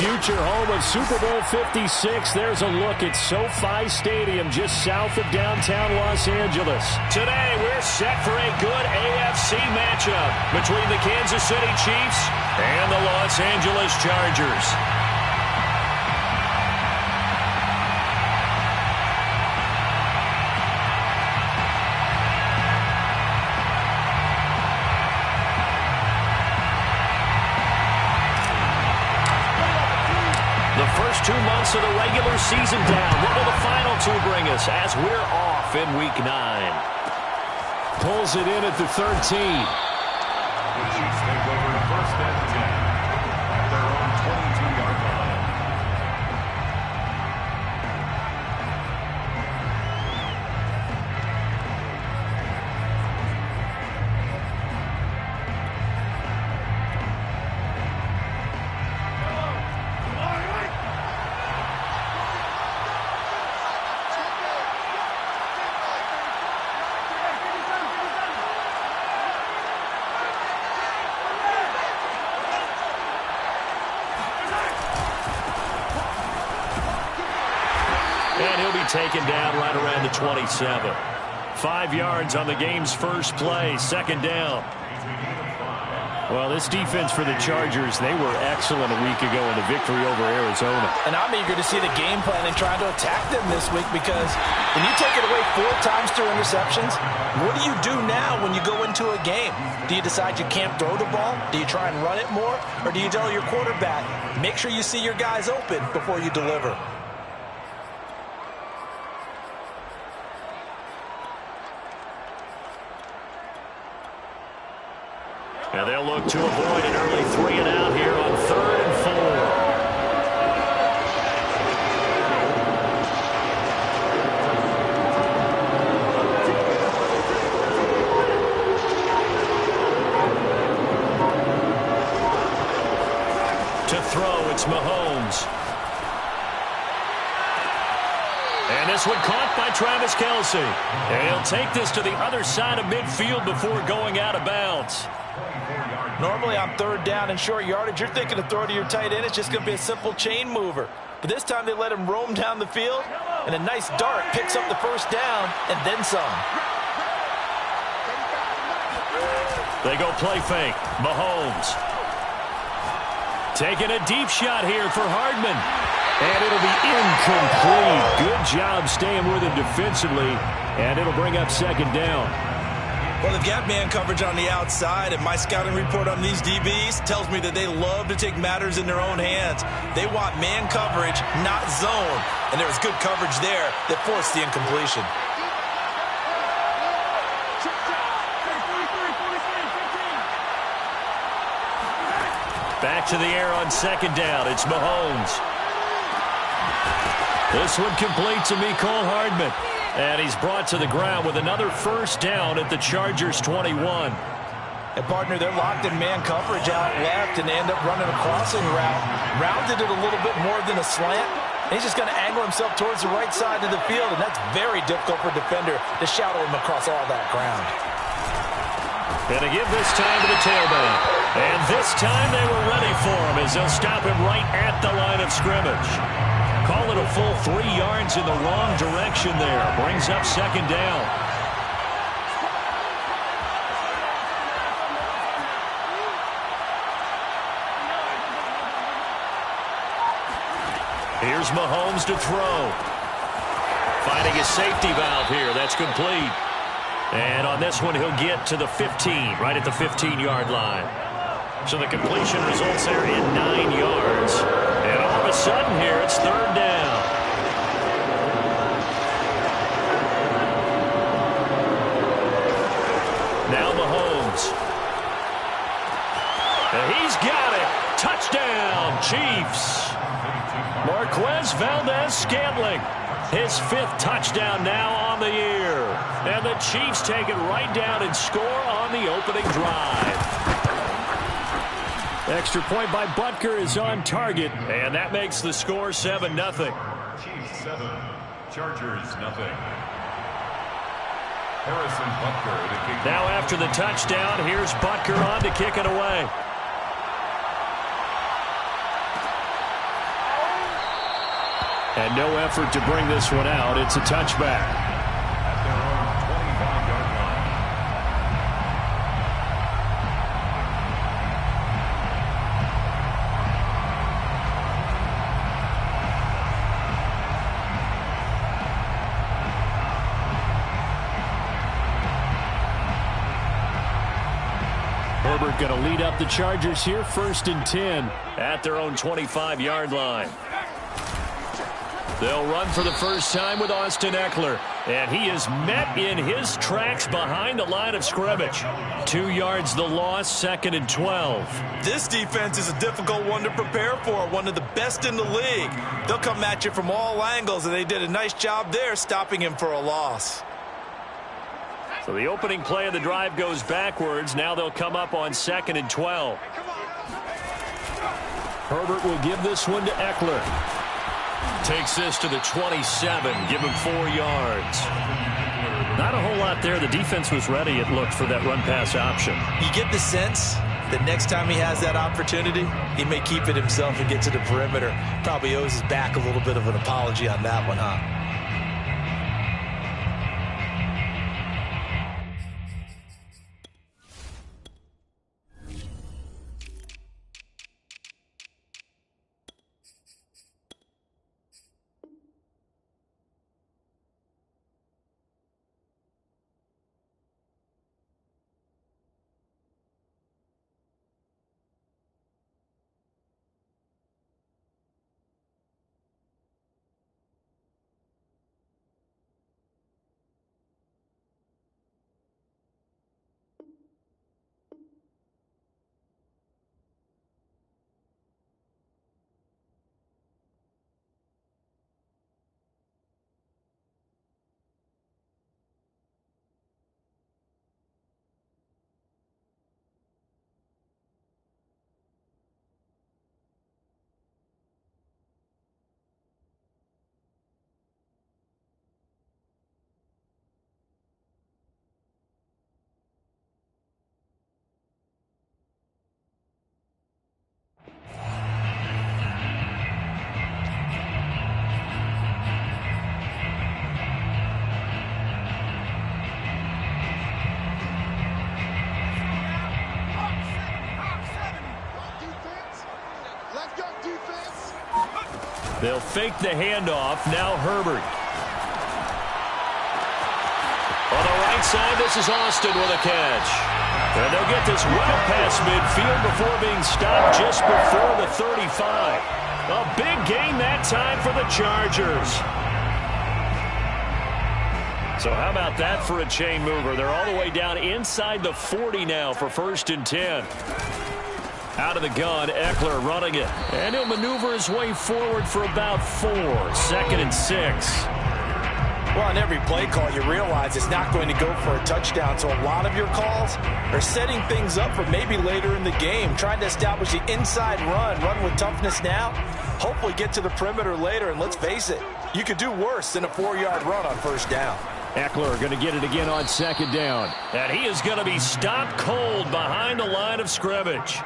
future home of Super Bowl 56. There's a look at SoFi Stadium just south of downtown Los Angeles. Today, we're set for a good AFC matchup between the Kansas City Chiefs and the Los Angeles Chargers. The first 2 months of the regular season down. What will the final 2 bring us as we're off in Week 9? Pulls it in at the 13. The Chiefs take over first and 10 at their own 22-yard line. And he'll be taken down right around the 27. 5 yards on the game's first play, second down. Well, this defense for the Chargers, they were excellent a week ago in the victory over Arizona. And I'm eager to see the game plan and trying to attack them this week, because when you take it away 4 times through interceptions, what do you do now when you go into a game? Do you decide you can't throw the ball? Do you try and run it more? Or do you tell your quarterback, make sure you see your guys open before you deliver? And they'll look to avoid an early 3 and out here on 3rd and 4. To throw, it's Mahomes. And this one caught by Travis Kelce. And he'll take this to the other side of midfield before going out of bounds. Normally on 3rd down and short yardage, you're thinking to throw to your tight end. It's just going to be a simple chain mover. But this time they let him roam down the field, and a nice dart picks up the first down and then some. They go play fake. Mahomes. Taking a deep shot here for Hardman. And it'll be incomplete. Good job staying with him defensively. And it'll bring up second down. Well, they've got man coverage on the outside, and my scouting report on these DBs tells me that they love to take matters in their own hands. They want man coverage, not zone. And there was good coverage there that forced the incompletion. Back to the air on second down. It's Mahomes. This one complete to Mecole Hardman. And he's brought to the ground with another first down at the Chargers 21. And, partner, they're locked in man coverage out left, and they end up running a crossing route. Rounded it a little bit more than a slant. And he's just going to angle himself towards the right side of the field, and that's very difficult for a defender to shadow him across all that ground. Going to give this time to the tailback. And this time they were ready for him as they'll stop him right at the line of scrimmage. Call it a full 3 yards in the wrong direction there. Brings up second down. Here's Mahomes to throw. Finding a safety valve here. That's complete. And on this one, he'll get to the 15, right at the 15-yard line. So the completion results there in 9 yards. And all of a sudden here, it's third down. Now Mahomes. And he's got it. Touchdown, Chiefs. Marquez Valdez-Scantling. His 5th touchdown now on the year. And the Chiefs take it right down and score on the opening drive. Extra point by Butker is on target, and that makes the score 7-0. Chiefs 7, Chargers 0. Harrison Butker to kick. Now after the touchdown, here's Butker on to kick it away. And no effort to bring this one out. It's a touchback. At their own 25-yard line. Herbert going to lead up the Chargers here, 1st and 10 at their own 25-yard line. They'll run for the first time with Austin Ekeler, and he is met in his tracks behind the line of scrimmage. 2 yards the loss, 2nd and 12. This defense is a difficult one to prepare for, one of the best in the league. They'll come at you from all angles, and they did a nice job there stopping him for a loss. So the opening play of the drive goes backwards. Now they'll come up on 2nd and 12. Herbert will give this one to Ekeler. Takes this to the 27. Give him 4 yards. Not a whole lot there. The defense was ready, it looked, for that run-pass option. You get the sense that next time he has that opportunity, he may keep it himself and get to the perimeter. Probably owes his back a little bit of an apology on that one, huh? They'll fake the handoff. Now Herbert. On the right side, this is Austin with a catch. And they'll get this well past midfield before being stopped just before the 35. A big gain that time for the Chargers. So how about that for a chain mover? They're all the way down inside the 40 now for 1st and 10. Out of the gun, Ekeler running it. And he'll maneuver his way forward for about 4. 2nd and 6. Well, on every play call, you realize it's not going to go for a touchdown. So a lot of your calls are setting things up for maybe later in the game, trying to establish the inside run with toughness now, hopefully get to the perimeter later. And let's face it, you could do worse than a 4-yard run on 1st down. Ekeler going to get it again on 2nd down. And he is going to be stopped cold behind the line of scrimmage.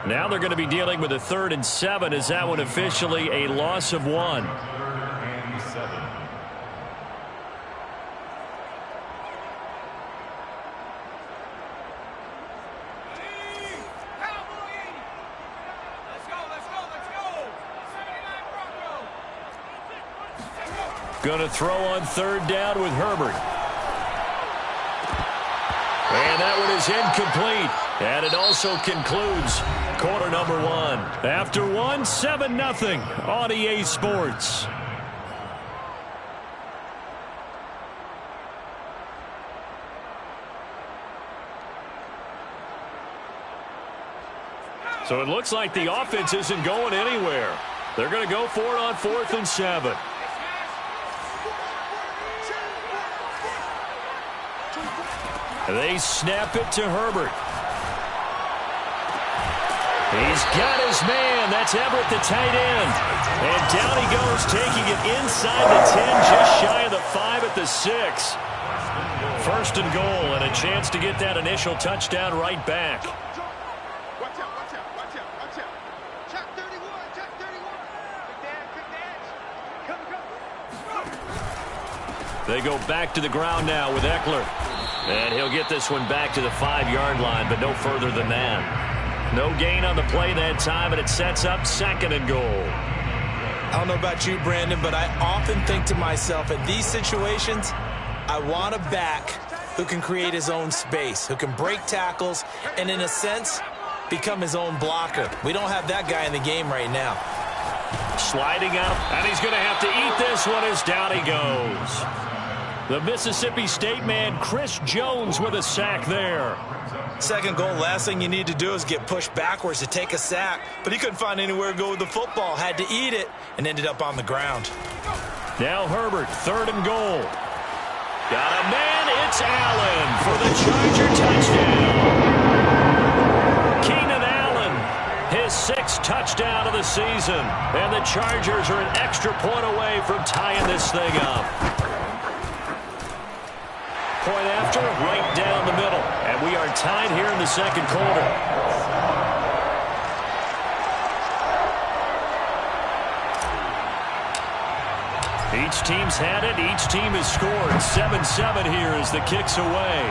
Now they're going to be dealing with a 3rd and 7. Is that one officially a loss of 1? 3rd and 7. Going to throw on 3rd down with Herbert. And that one is incomplete. And it also concludes quarter number 1. After 1, 7-0 on EA Sports. So it looks like the offense isn't going anywhere. They're going to go for it on 4th and 7. They snap it to Herbert. He's got his man. That's Everett, the tight end. And down he goes, taking it inside the 10, just shy of the 5 at the 6. 1st and goal, and a chance to get that initial touchdown right back. Check 31. Check 31. Quick dash. Come. They go back to the ground now with Eckler. And he'll get this one back to the 5-yard line, but no further than that. No gain on the play that time, and it sets up 2nd and goal. I don't know about you, Brandon, but I often think to myself, in these situations, I want a back who can create his own space, who can break tackles, and in a sense, become his own blocker. We don't have that guy in the game right now. Sliding out, and he's going to have to eat this one as down he goes. The Mississippi State man, Chris Jones, with a sack there. 2nd goal, last thing you need to do is get pushed backwards to take a sack, but he couldn't find anywhere to go with the football, had to eat it, and ended up on the ground. Now Herbert, 3rd and goal. Got a man, it's Allen for the Charger touchdown. Keenan Allen, his 6th touchdown of the season, and the Chargers are an extra point away from tying this thing up. Point after, right down the middle. And we are tied here in the 2nd quarter. Each team's had it. Each team has scored. 7-7 here as the kick's away.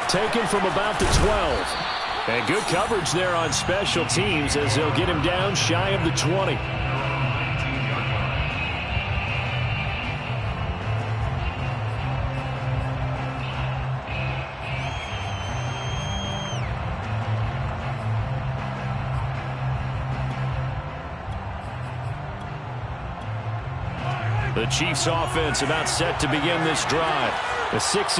Taken from about the 12. And good coverage there on special teams as they'll get him down shy of the 20. The Chiefs offense about set to begin this drive. A 6-2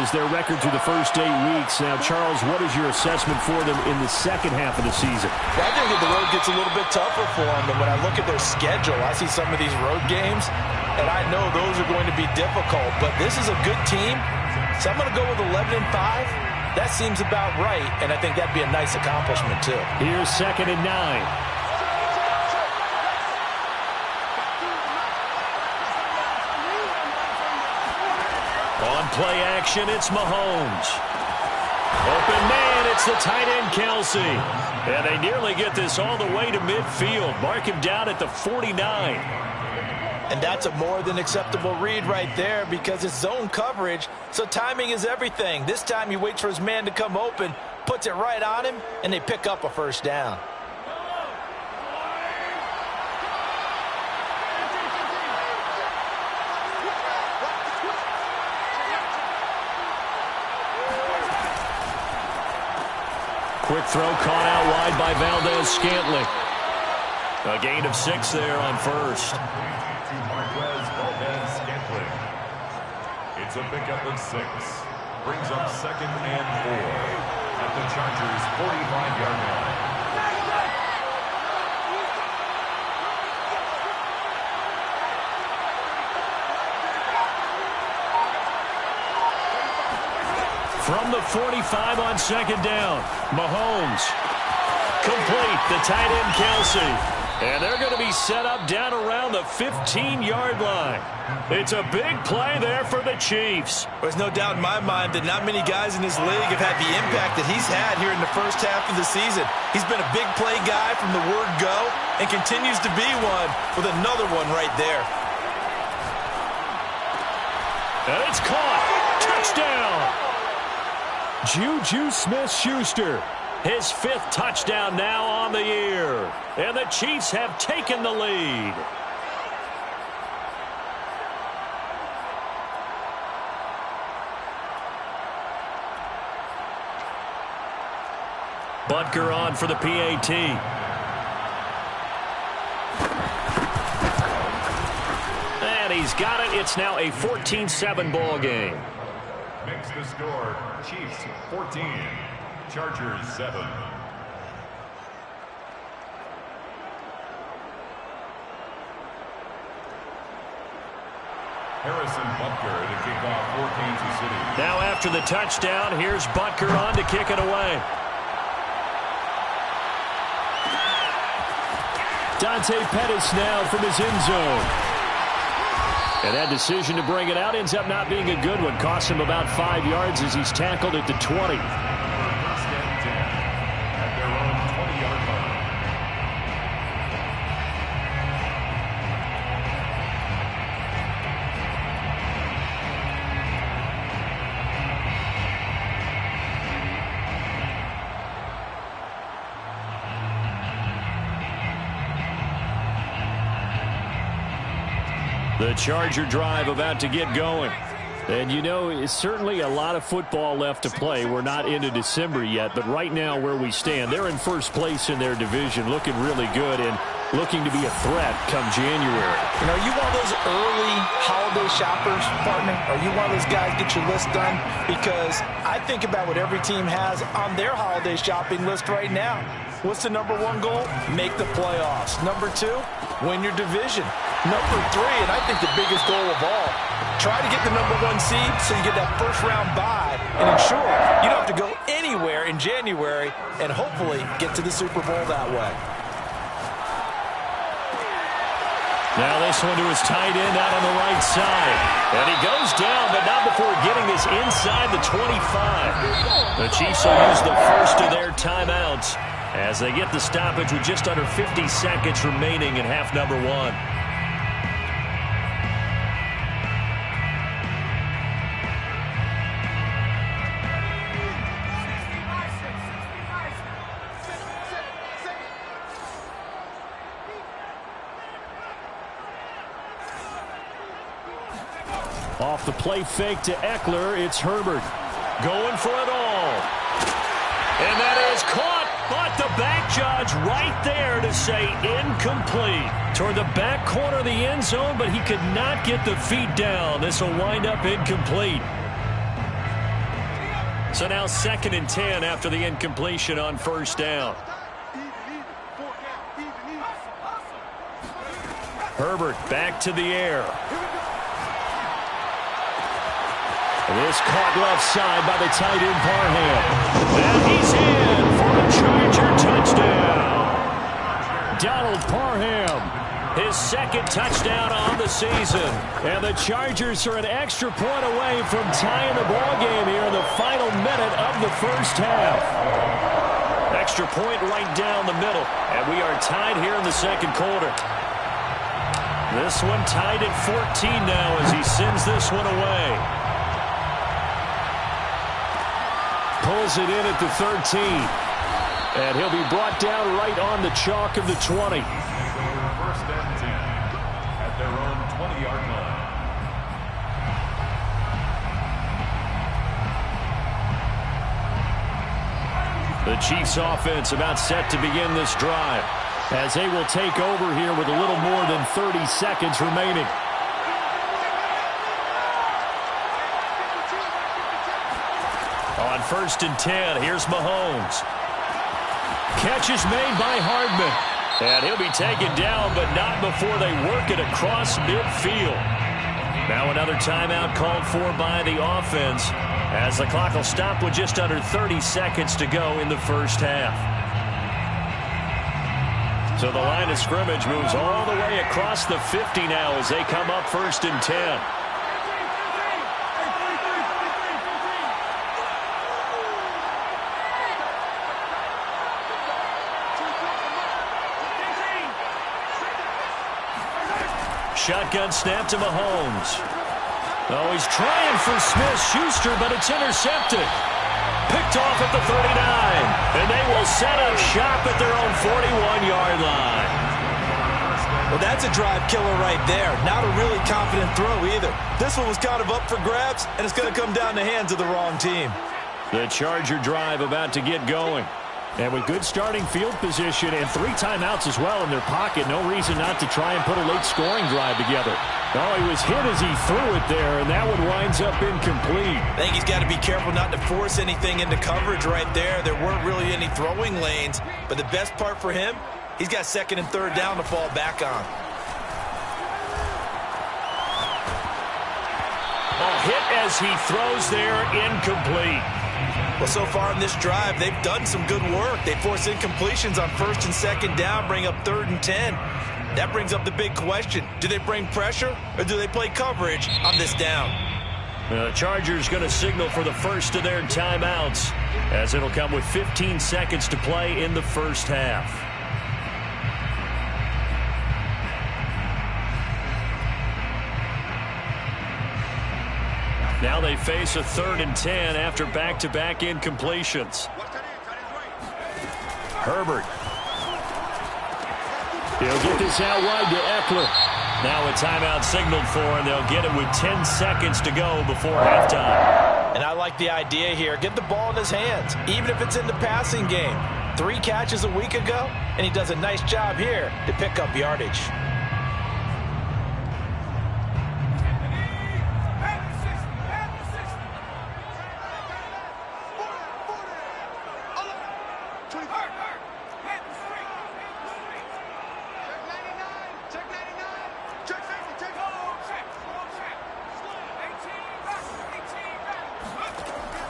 is their record through the first 8 weeks. Now, Charles, what is your assessment for them in the 2nd half of the season? I think that the road gets a little bit tougher for them, but when I look at their schedule, I see some of these road games, and I know those are going to be difficult. But this is a good team, so I'm going to go with 11-5. That seems about right, and I think that'd be a nice accomplishment, too. Here's 2nd and 9. On play action, it's Mahomes. Open man, it's the tight end, Kelsey. And they nearly get this all the way to midfield. Mark him down at the 49. And that's a more than acceptable read right there because it's zone coverage, so timing is everything. This time he waits for his man to come open, puts it right on him, and they pick up a 1st down. Quick throw caught out wide by Valdez-Scantling. A gain of 6 there on 1st. To Marquez Valdez-Scantling. It's a pickup of 6. Brings up 2nd and 4 at the Chargers' 45-yard line. From the 45 on 2nd down, Mahomes. Complete, the tight end, Kelsey. And they're going to be set up down around the 15-yard line. It's a big play there for the Chiefs. There's no doubt in my mind that not many guys in this league have had the impact that he's had here in the first half of the season. He's been a big play guy from the word go and continues to be one with another one right there. And it's caught. Touchdown. Juju Smith-Schuster, his 5th touchdown now on the year. And the Chiefs have taken the lead. Butker on for the PAT. And he's got it. It's now a 14-7 ball game. Makes the score Chiefs 14, Chargers 7. Harrison Butker to kick off for Kansas City. Now after the touchdown, here's Butker on to kick it away. Dante Pettis now from his end zone. And that decision to bring it out ends up not being a good one. Costs him about 5 yards as he's tackled at the 20. First and 10 at their own 20-yard line. The Charger drive about to get going. And, you know, it's certainly a lot of football left to play. We're not into December yet, but right now where we stand, they're in first place in their division, looking really good and looking to be a threat come January. You know, are you one of those early holiday shoppers, partner? Are you one of those guys get your list done? Because I think about what every team has on their holiday shopping list right now. What's the number one goal? Make the playoffs. Number two, win your division. Number three, and I think the biggest goal of all, try to get the number one seed so you get that first round bye and ensure you don't have to go anywhere in January and hopefully get to the Super Bowl that way. Now this one to his tight end out on the right side. And he goes down, but not before getting this inside the 25. The Chiefs will use the first of their timeouts as they get the stoppage with just under 50 seconds remaining in half number one. Off the play fake to Eckler, it's Herbert. Going for it all. And that is caught, but the back judge right there to say incomplete. Toward the back corner of the end zone, but he could not get the feet down. This will wind up incomplete. So now 2nd and 10 after the incompletion on first down. Herbert back to the air. This caught left side by the tight end Parham. And he's in for a Charger touchdown. Donald Parham, his 2nd touchdown on the season. And the Chargers are an extra point away from tying the ball game here in the final minute of the first half. Extra point right down the middle. And we are tied here in the second quarter. This one tied at 14 now as he sends this one away. Pulls it in at the 13. And he'll be brought down right on the chalk of the 20. 1st and 10 at their own 20-yard line. The Chiefs offense about set to begin this drive as they will take over here with a little more than 30 seconds remaining. On 1st and 10, here's Mahomes. Catch is made by Hardman. And he'll be taken down, but not before they work it across midfield. Now another timeout called for by the offense as the clock will stop with just under 30 seconds to go in the first half. So the line of scrimmage moves all the way across the 50 now as they come up 1st and 10. Shotgun snap to Mahomes. Oh, he's trying for Smith-Schuster, but it's intercepted. Picked off at the 39. And they will set up shop at their own 41-yard line. Well, that's a drive killer right there. Not a really confident throw either. This one was kind of up for grabs, and it's going to come down the hands of the wrong team. The Charger drive about to get going. And with good starting field position and 3 timeouts as well in their pocket, no reason not to try and put a late scoring drive together. Oh, he was hit as he threw it there, and that one winds up incomplete. I think he's got to be careful not to force anything into coverage right there. There weren't really any throwing lanes, but the best part for him, he's got 2nd and 3rd down to fall back on. A hit as he throws there, incomplete. Well, so far in this drive, they've done some good work. They force incompletions on 1st and 2nd down, bring up 3rd and 10. That brings up the big question. Do they bring pressure or do they play coverage on this down? The Chargers going to signal for the first of their timeouts as it'll come with 15 seconds to play in the first half. Now they face a 3rd and 10 after back-to-back incompletions. Herbert. He'll get this out wide to Eckler. Now a timeout signaled for, and they'll get it with 10 seconds to go before halftime. And I like the idea here. Get the ball in his hands, even if it's in the passing game. 3 catches a week ago, and he does a nice job here to pick up yardage.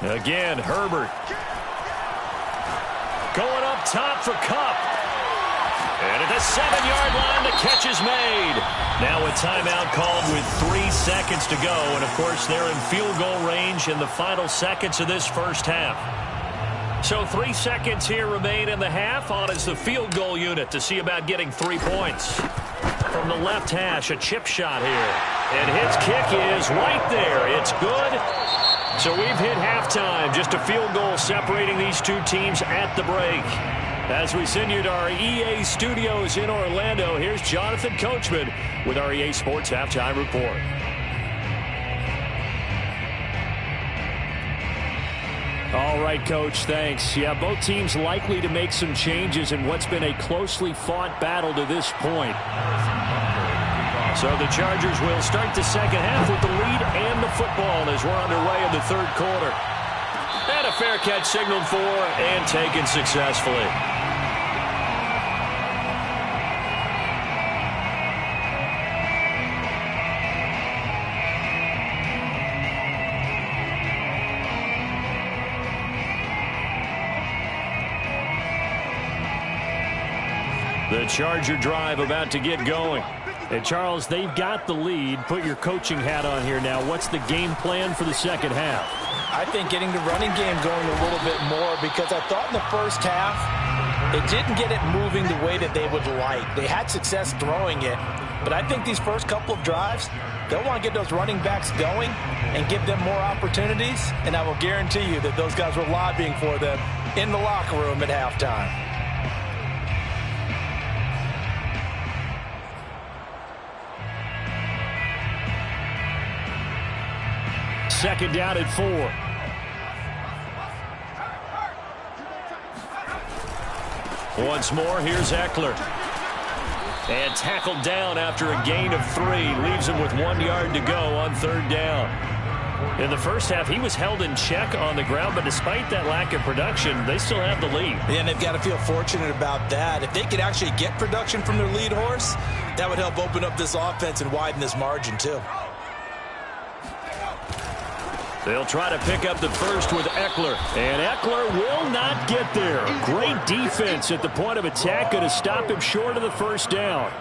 Again, Herbert. Going up top for Kupp. And at the 7-yard line, the catch is made. Now a timeout called with 3 seconds to go. And, of course, they're in field goal range in the final seconds of this first half. So 3 seconds here remain in the half. On is the field goal unit to see about getting 3 points. From the left hash, a chip shot here. And his kick is right there. It's good. So we've hit halftime. Just a field goal separating these two teams at the break. As we send you to our EA studios in Orlando, here's Jonathan Coachman with our EA Sports Halftime Report. All right, Coach, thanks. Yeah, both teams likely to make some changes in what's been a closely fought battle to this point. So the Chargers will start the second half with the lead and the football as we're underway in the third quarter. And a fair catch signaled for and taken successfully. The Charger drive about to get going. And, Charles, they've got the lead. Put your coaching hat on here now. What's the game plan for the second half? I think getting the running game going a little bit more, because I thought in the first half it didn't get it moving the way that they would like. They had success throwing it, but I think these first couple of drives, they'll want to get those running backs going and give them more opportunities, and I will guarantee you that those guys were lobbying for them in the locker room at halftime. Second down at 4. Once more, here's Eckler. And tackled down after a gain of 3. Leaves him with 1 yard to go on third down. In the first half, he was held in check on the ground, but despite that lack of production, they still have the lead. And they've got to feel fortunate about that. If they could actually get production from their lead horse, that would help open up this offense and widen this margin, too. They'll try to pick up the first with Eckler. And Eckler will not get there. Great defense at the point of attack. Going to stop him short of the first down.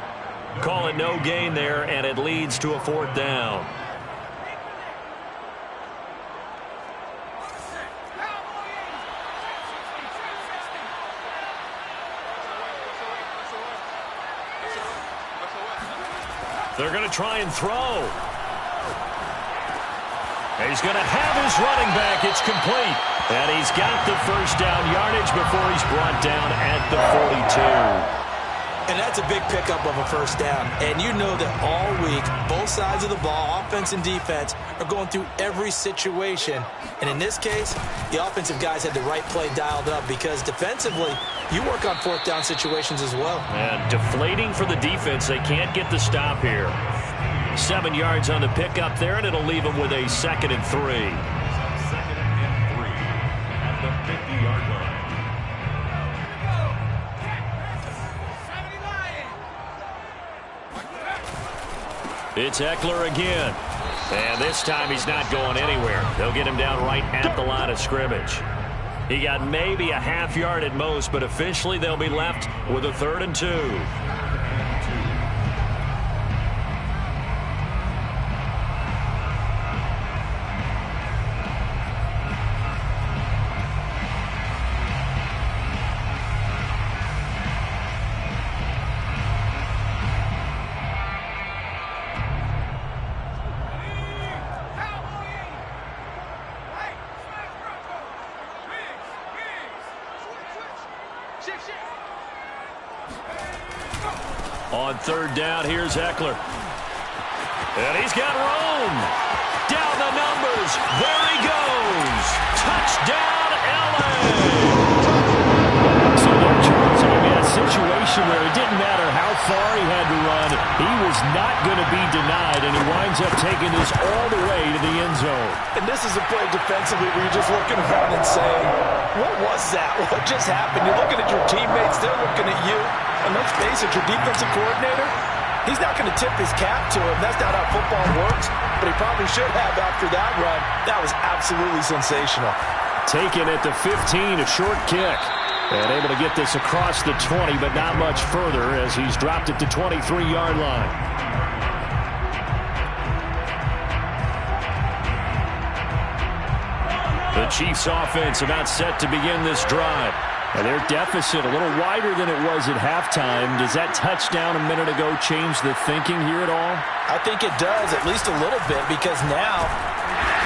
Call it no gain there, and it leads to a fourth down. They're going to try and throw. He's going to have his running back. It's complete. And he's got the first down yardage before he's brought down at the 42. And that's a big pickup of a first down. And you know that all week, both sides of the ball, offense and defense, are going through every situation. And in this case, the offensive guys had the right play dialed up, because defensively, you work on fourth down situations as well. And deflating for the defense. They can't get the stop here. 7 yards on the pickup there, and it'll leave them with a 2nd and 3. 2nd and 3 at the 50-yard line. It's Eckler again. And this time he's not going anywhere. They'll get him down right at the line of scrimmage. He got maybe a half yard at most, but officially they'll be left with a 3rd and 2. On third down, here's Eckler. And he's got room. Down the numbers. There he goes. Touchdown, LA. So they're charging him in a situation where it didn't matter how far he had to run. He was not going to be denied, and he winds up taking this all the way to the end zone. And this is a play defensively where you're just looking around and saying, what was that? What just happened? You're looking at your teammates. They're looking at you. And let's face it, your defensive coordinator, he's not going to tip his cap to him. That's not how football works. But he probably should have after that run. That was absolutely sensational. Taken at the 15, a short kick. And able to get this across the 20, but not much further as he's dropped it to 23-yard line. The Chiefs offense about set to begin this drive. And their deficit a little wider than it was at halftime. Does that touchdown a minute ago change the thinking here at all? I think it does, at least a little bit, because now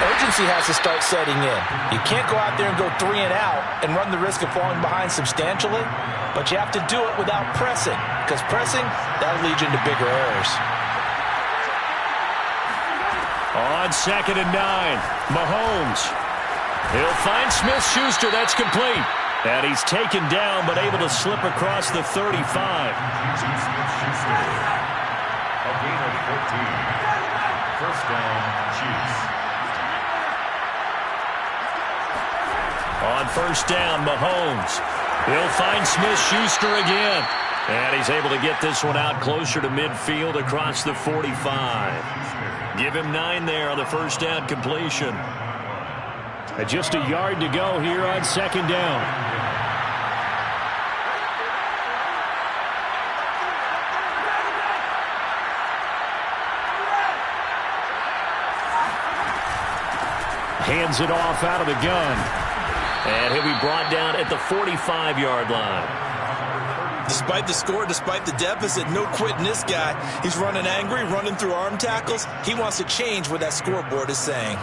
urgency has to start setting in. You can't go out there and go 3 and out and run the risk of falling behind substantially, but you have to do it without pressing, because pressing, that'll lead you into bigger errors. On 2nd and 9, Mahomes. He'll find Smith-Schuster. That's complete. And he's taken down, but able to slip across the 35. Smith-Schuster. A gain of 14. First down, Chiefs. On first down, Mahomes. He'll find Smith-Schuster again. And he's able to get this one out closer to midfield across the 45. Give him 9 there on the first down completion. And just a yard to go here on 2nd down. Hands it off out of the gun. And he'll be brought down at the 45-yard line. Despite the score, despite the deficit, no quitting this guy. He's running angry, running through arm tackles. He wants to change what that scoreboard is saying.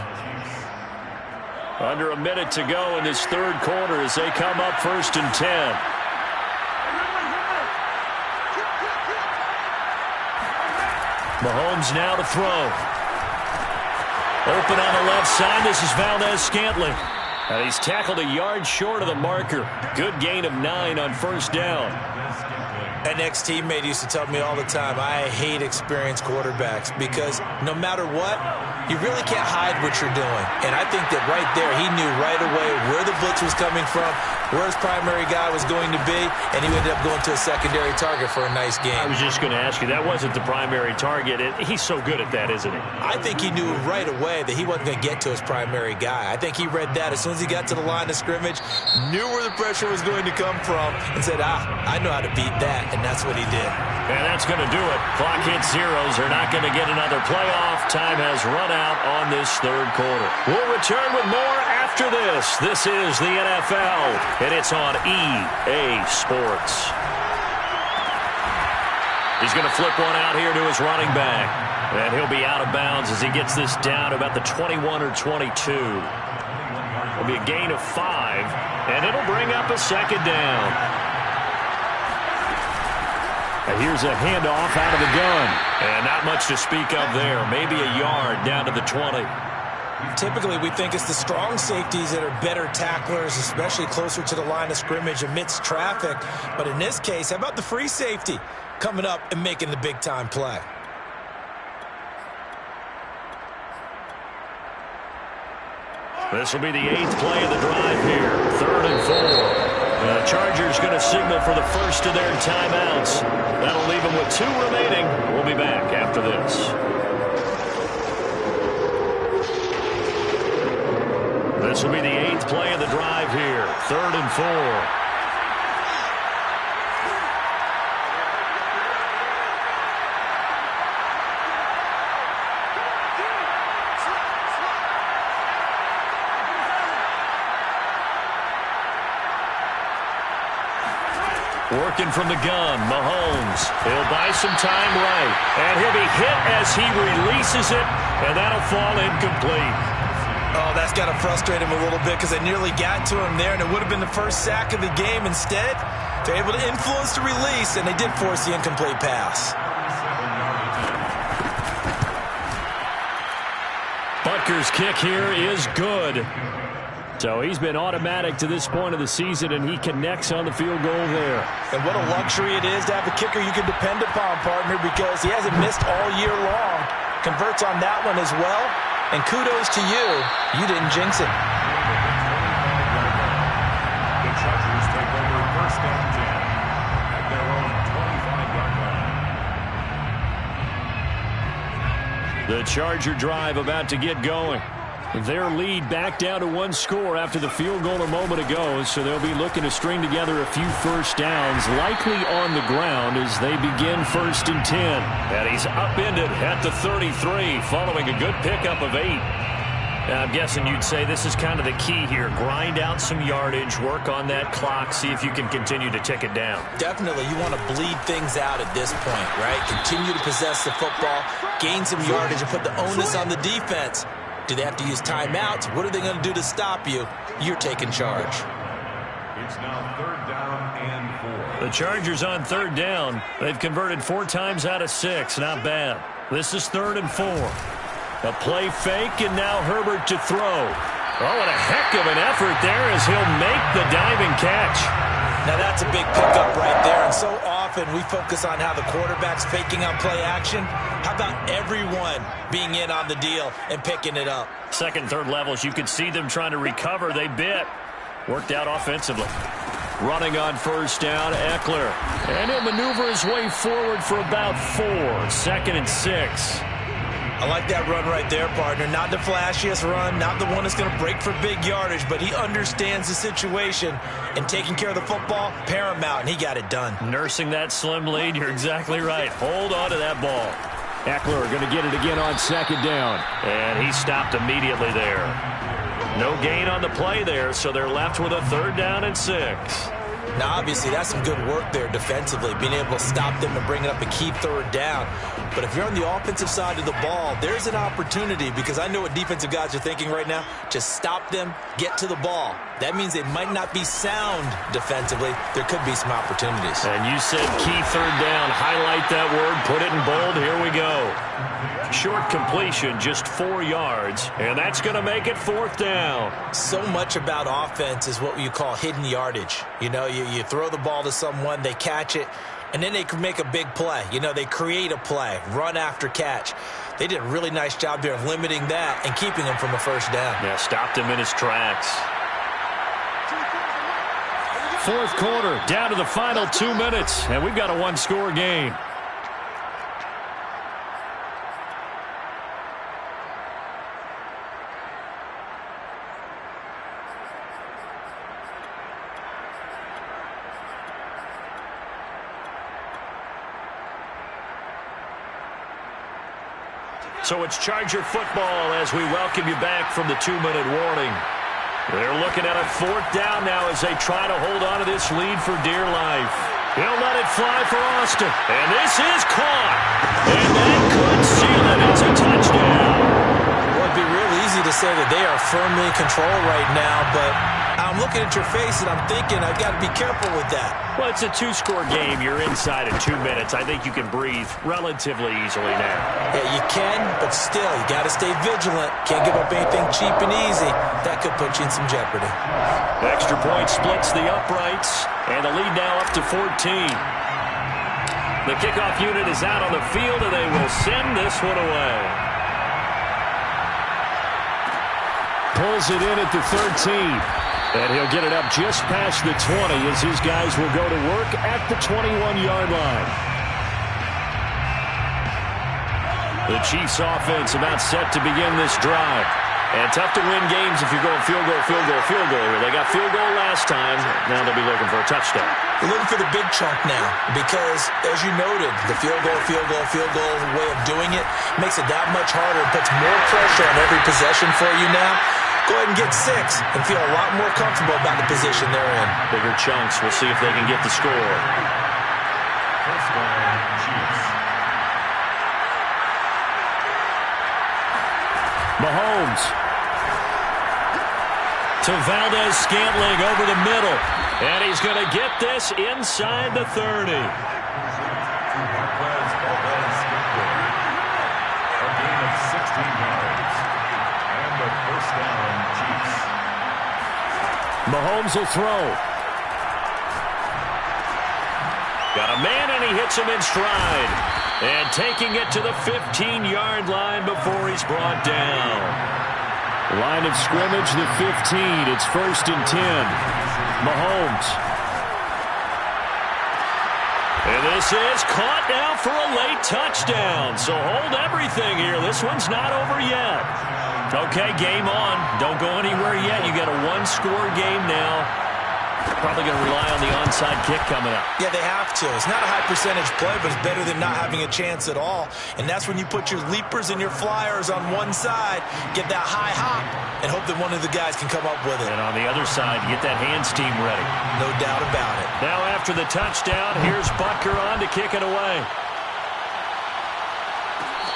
Under a minute to go in this third quarter as they come up 1st and 10. Mahomes now to throw. Open on the left side. This is Valdez-Scantling. And he's tackled a yard short of the marker. Good gain of 9 on first down. An ex-teammate used to tell me all the time, I hate experienced quarterbacks because no matter what, you really can't hide what you're doing. And I think that right there, he knew right away where the blitz was coming from, where his primary guy was going to be, and he ended up going to a secondary target for a nice game. I was just going to ask you, that wasn't the primary target. He's so good at that, isn't he? I think he knew right away that he wasn't going to get to his primary guy. I think he read that as soon as he got to the line of scrimmage, knew where the pressure was going to come from, and said, I know how to beat that, and that's what he did. And that's going to do it. Clock hits zeros. They're not going to get another playoff. Time has run out on this third quarter. We'll return with more after this. This is the NFL, and it's on EA Sports. He's going to flip one out here to his running back. And he'll be out of bounds as he gets this down to about the 21 or 22. It'll be a gain of 5, and it'll bring up a second down. Here's a handoff out of the gun. And not much to speak of there. Maybe a yard down to the 20. Typically, we think it's the strong safeties that are better tacklers, especially closer to the line of scrimmage amidst traffic. But in this case, how about the free safety coming up and making the big-time play? This will be the 8th play of the drive here. 3rd and 4. The Chargers going to signal for the first of their timeouts. That'll leave them with 2 remaining. We'll be back after this. This will be the 8th play of the drive here. 3rd and 4. Working from the gun, Mahomes. He'll buy some time right. And he'll be hit as he releases it, and that'll fall incomplete. Oh, that's got to frustrate him a little bit because they nearly got to him there, and it would have been the first sack of the game. Instead, they're able to influence the release, and they did force the incomplete pass. kicker's kick here is good. So he's been automatic to this point of the season, and he connects on the field goal there. And what a luxury it is to have a kicker you can depend upon, partner, because he hasn't missed all year long. Converts on that one as well. And kudos to you. You didn't jinx it. The Chargers take over first down 10 at their own 25-yard line. The Charger drive about to get going. Their lead back down to one score after the field goal a moment ago, so they'll be looking to string together a few first downs, likely on the ground as they begin 1st and 10. And he's upended at the 33, following a good pickup of 8. I'm guessing you'd say this is kind of the key here. Grind out some yardage, work on that clock, see if you can continue to tick it down. Definitely, you want to bleed things out at this point, right? Continue to possess the football, gain some yardage, and put the onus on the defense. Do they have to use timeouts? What are they going to do to stop you? You're taking charge. It's now 3rd down and 4. The Chargers on 3rd down. They've converted 4 times out of 6. Not bad. This is 3rd and 4. A play fake, and now Herbert to throw. Oh, what a heck of an effort there as he'll make the diving catch. Now that's a big pickup right there, and so often we focus on how the quarterback's faking out play action. How about everyone being in on the deal and picking it up? 2nd, 3rd levels, you could see them trying to recover. They bit. Worked out offensively. Running on 1st down, Eckler. And he'll maneuver his way forward for about 4. 2nd and 6. I like that run right there, partner. Not the flashiest run, not the one that's going to break for big yardage, but he understands the situation, and taking care of the football, paramount, and he got it done. Nursing that slim lead, you're exactly right. Hold on to that ball. Eckler going to get it again on 2nd down. And he stopped immediately there. No gain on the play there, so they're left with a 3rd down and 6. Now, obviously, that's some good work there defensively, being able to stop them and bring it up a key 3rd down. But if you're on the offensive side of the ball, there's an opportunity, because I know what defensive guys are thinking right now. Just stop them, get to the ball. That means they might not be sound defensively. There could be some opportunities. And you said key 3rd down. Highlight that word. Put it in bold. Here we go. Short completion, just 4 yards, and that's going to make it 4th down. So much about offense is what you call hidden yardage. You know, you throw the ball to someone, they catch it, and then they can make a big play. You know, they create a play, run after catch. They did a really nice job there of limiting that and keeping him from a 1st down. Yeah, stopped him in his tracks. 4th quarter, down to the final 2 minutes, and we've got a 1-score game. So it's Charger football as we welcome you back from the 2-minute warning. They're looking at a 4th down now as they try to hold on to this lead for dear life. He'll let it fly for Austin. And this is caught. And that could seal it. It's a touchdown. Well, it'd be real easy to say that they are firmly in control right now, but I'm looking at your face and I'm thinking I've got to be careful with that. Well, it's a 2-score game. You're inside in 2 minutes. I think you can breathe relatively easily now. Yeah, you can, but still, you got to stay vigilant. Can't give up anything cheap and easy. That could put you in some jeopardy. Extra point splits the uprights, and the lead now up to 14. The kickoff unit is out on the field, and they will send this one away. Pulls it in at the 13. And he'll get it up just past the 20 as his guys will go to work at the 21-yard line. The Chiefs offense about set to begin this drive. And tough to win games if you're going field goal, field goal, field goal. They got field goal last time. Now they'll be looking for a touchdown. They're looking for the big chunk now because, as you noted, the field goal way of doing it makes it that much harder. It puts more pressure on every possession for you now. Go ahead and get 6 and feel a lot more comfortable about the position they're in. Bigger chunks. We'll see if they can get the score. First down, Chiefs. Mahomes to Valdez-Scantling over the middle. And he's going to get this inside the 30. Valdez-Scantling. A gain of 16 yards. And Mahomes will throw. Got a man, and he hits him in stride. And taking it to the 15-yard line before he's brought down. Line of scrimmage, the 15. It's 1st and 10. Mahomes. And this is caught now for a late touchdown. So hold everything here. This one's not over yet. Okay, game on. Don't go anywhere yet. You got a one-score game now. Probably going to rely on the onside kick coming up. Yeah, they have to. It's not a high percentage play, but it's better than not having a chance at all. And that's when you put your leapers and your flyers on one side, get that high hop, and hope that one of the guys can come up with it. And on the other side, get that hands team ready. No doubt about it. Now after the touchdown, here's Butker on to kick it away.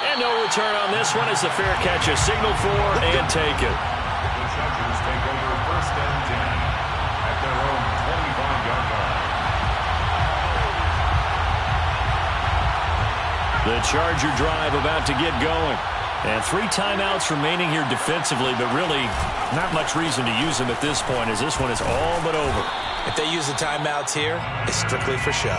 And no return on this one as the fair catch is signaled for and taken. The Chargers take over 1st and 10 at their own 25-yard line. The Charger drive about to get going. And 3 timeouts remaining here defensively, but really not much reason to use them at this point as this one is all but over. If they use the timeouts here, it's strictly for show.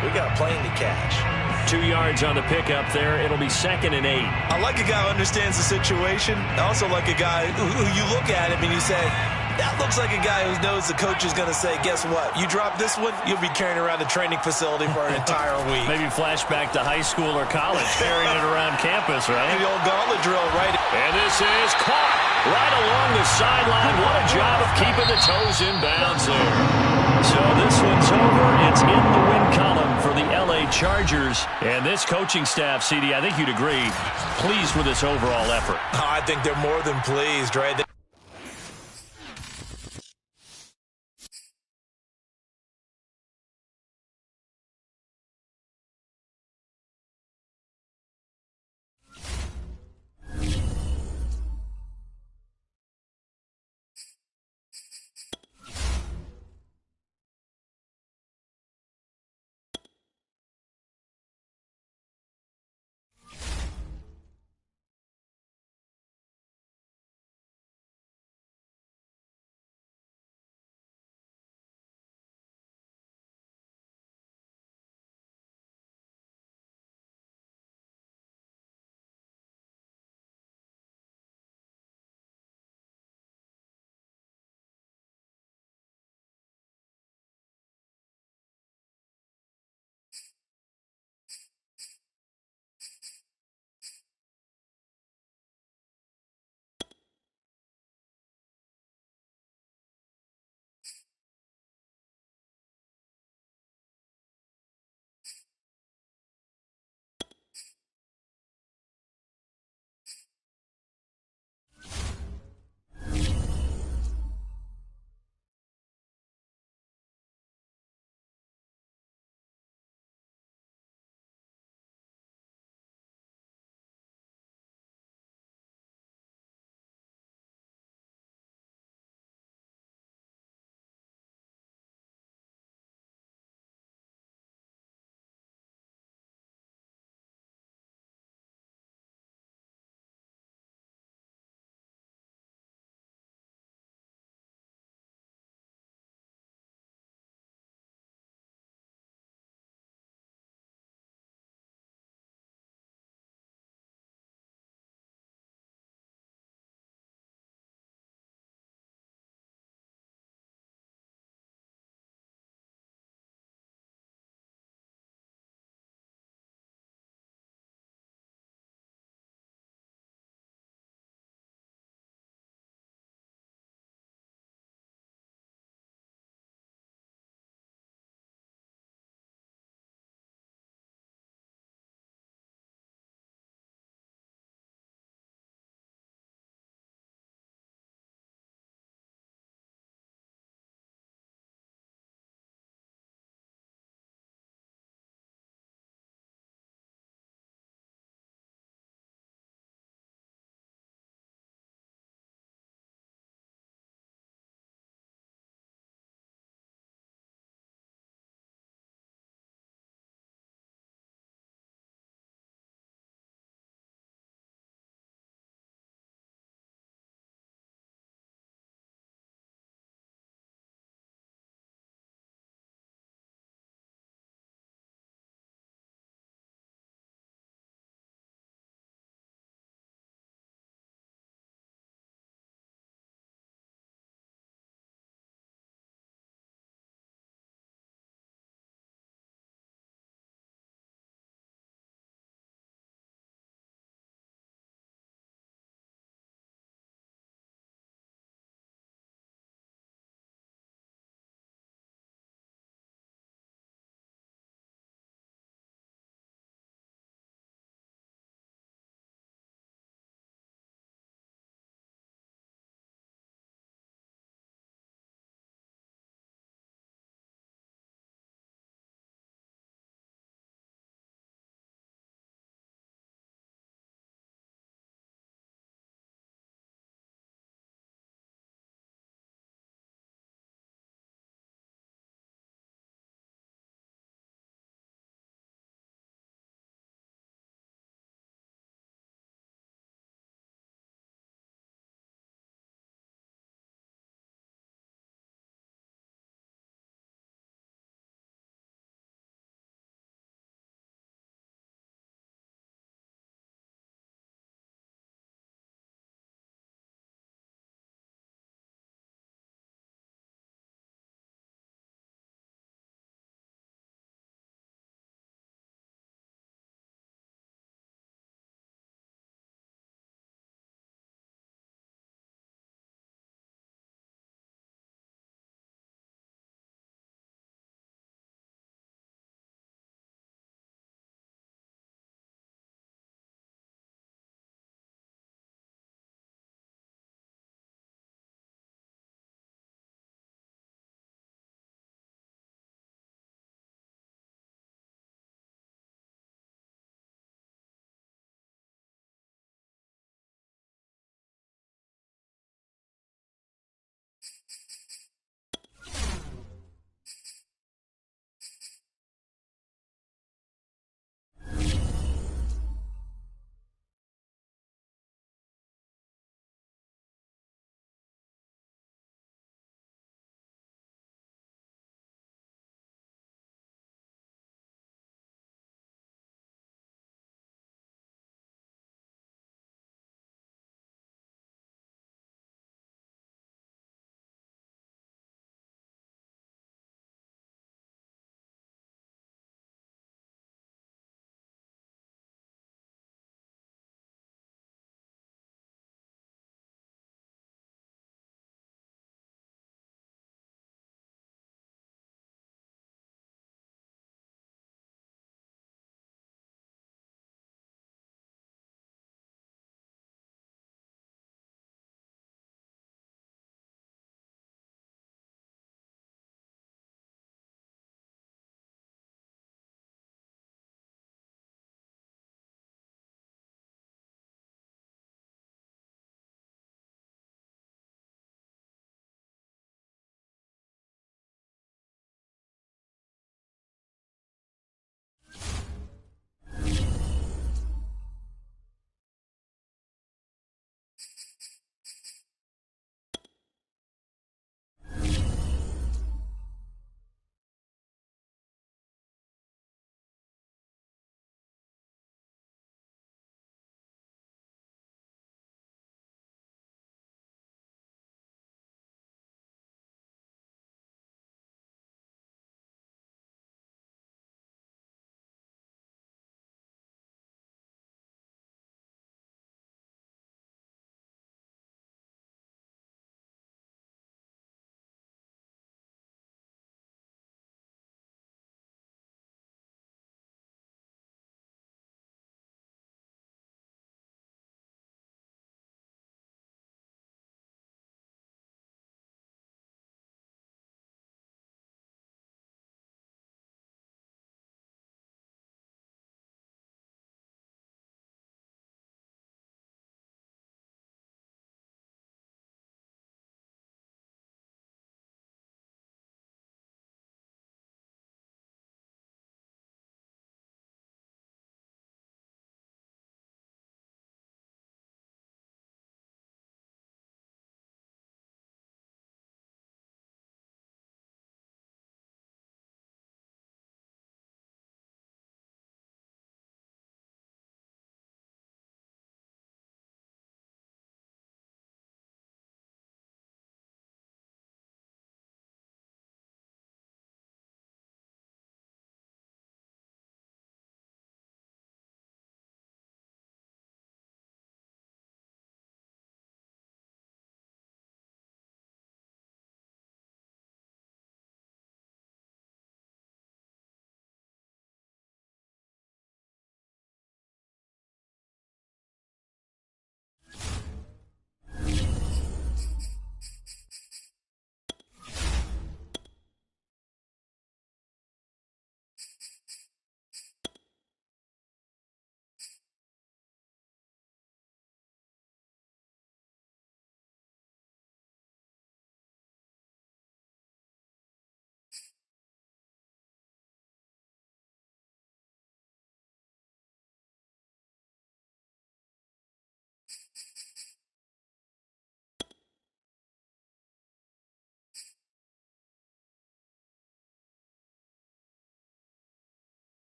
We got a plane to catch. 2 yards on the pickup there. It'll be 2nd and 8. I like a guy who understands the situation. I also like a guy who you look at him and you say, that looks like a guy who knows the coach is going to say, guess what? You drop this one, you'll be carrying around a training facility for an entire week. Maybe flashback to high school or college, carrying it around campus, right? The old gauntlet drill, right? And this is caught right along the sideline. What a job of keeping the toes in bounds there. So this one's over. It's in the win column for the L.A. Chargers. And this coaching staff, CD, I think you'd agree, pleased with this overall effort. Oh, I think they're more than pleased, right?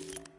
You